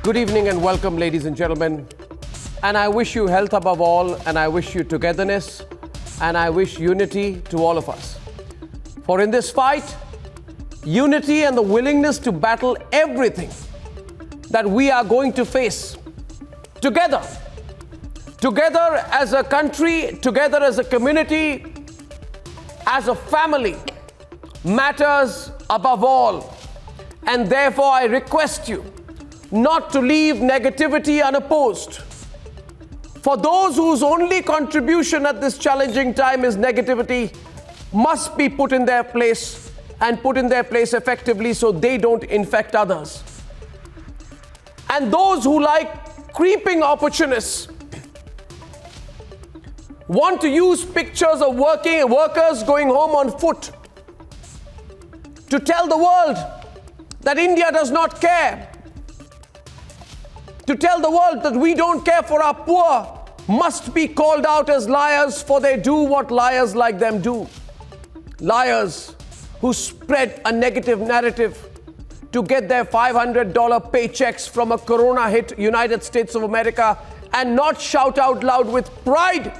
Good evening and welcome, ladies and gentlemen. And I wish you health above all, and I wish you togetherness, and I wish unity to all of us. For in this fight, unity and the willingness to battle everything that we are going to face together as a country, together as a community, as a family, matters above all. And therefore, I request you not to leave negativity unopposed. For those whose only contribution at this challenging time is negativity must be put in their place, and put in their place effectively so they don't infect others. And those who, like creeping opportunists, want to use pictures of workers going home on foot to tell the world that India does not care, to tell the world that we don't care for our poor, must be called out as liars, for they do what liars like them do. Liars who spread a negative narrative to get their $500 paychecks from a corona-hit United States of America and not shout out loud with pride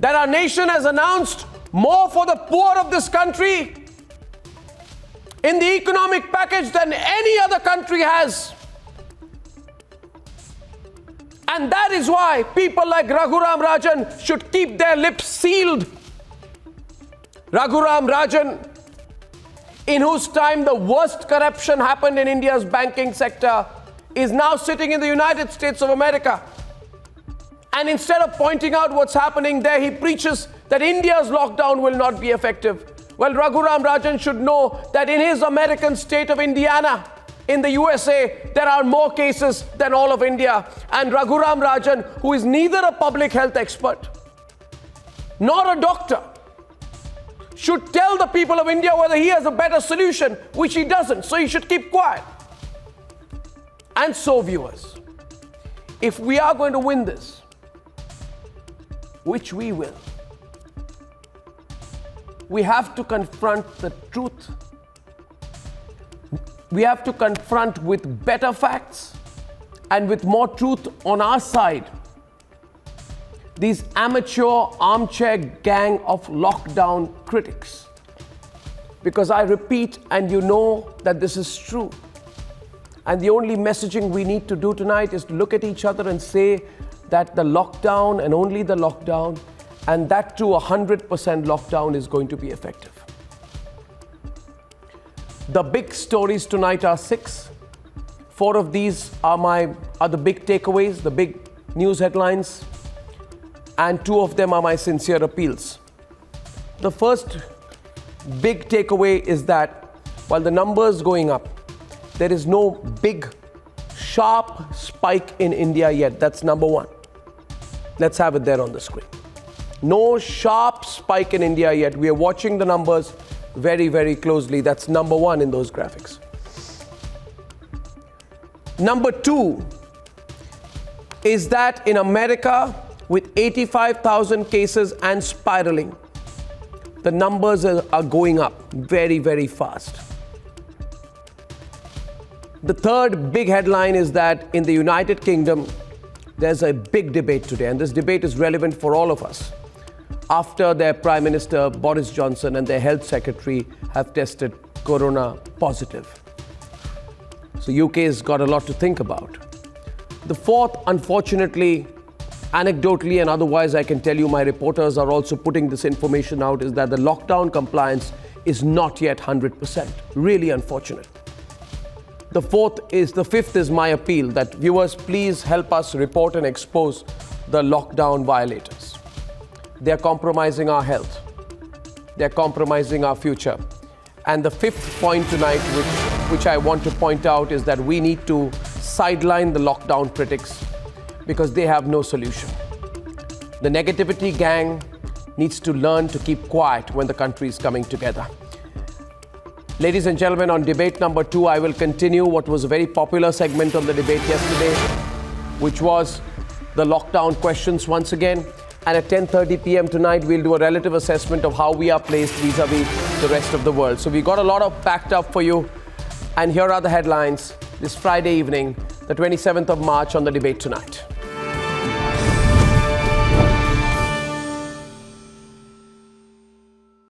that our nation has announced more for the poor of this country in the economic package than any other country has. And that is why people like Raghuram Rajan should keep their lips sealed. Raghuram Rajan, in whose time the worst corruption happened in India's banking sector, is now sitting in the United States of America. And instead of pointing out what's happening there, he preaches that India's lockdown will not be effective. Well, Raghuram Rajan should know that in his American state of Indiana, in the USA, there are more cases than all of India. And Raghuram Rajan, who is neither a public health expert nor a doctor, should tell the people of India whether he has a better solution, which he doesn't. So he should keep quiet. And so, viewers, if we are going to win this, which we will, we have to confront the truth. We have to confront with better facts and with more truth on our side these amateur armchair gang of lockdown critics. Because I repeat, and you know that this is true, and the only messaging we need to do tonight is to look at each other and say that the lockdown and only the lockdown, and that too 100% lockdown, is going to be effective. The big stories tonight are 6. 4 of these are the big takeaways, the big news headlines, and 2 of them are my sincere appeals. The first big takeaway is that while the numbers going up, there is no big, sharp spike in India yet. That's number 1. Let's have it there on the screen. No sharp spike in India yet. We are watching the numbers very, very closely. That's number 1 in those graphics. Number 2 is that in America, with 85,000 cases and spiraling, the numbers are going up very, very fast. The third big headline is that in the United Kingdom, there's a big debate today, and this debate is relevant for all of us, after their Prime Minister Boris Johnson and their Health Secretary have tested corona positive. So UK has got a lot to think about. The fourth, unfortunately, anecdotally and otherwise, I can tell you my reporters are also putting this information out, is that the lockdown compliance is not yet 100%. Really unfortunate. The fifth is my appeal that viewers, please help us report and expose the lockdown violators. They're compromising our health. They're compromising our future. And the fifth point tonight, which I want to point out, is that we need to sideline the lockdown critics because they have no solution. The negativity gang needs to learn to keep quiet when the country is coming together. Ladies and gentlemen, on debate number 2, I will continue what was a very popular segment on the debate yesterday, which was the lockdown questions once again. And at 10:30 p.m. tonight, we'll do a relative assessment of how we are placed vis-a-vis the rest of the world. So we got a lot of packed up for you. And here are the headlines. this Friday evening, the 27th of March, on the Debate Tonight.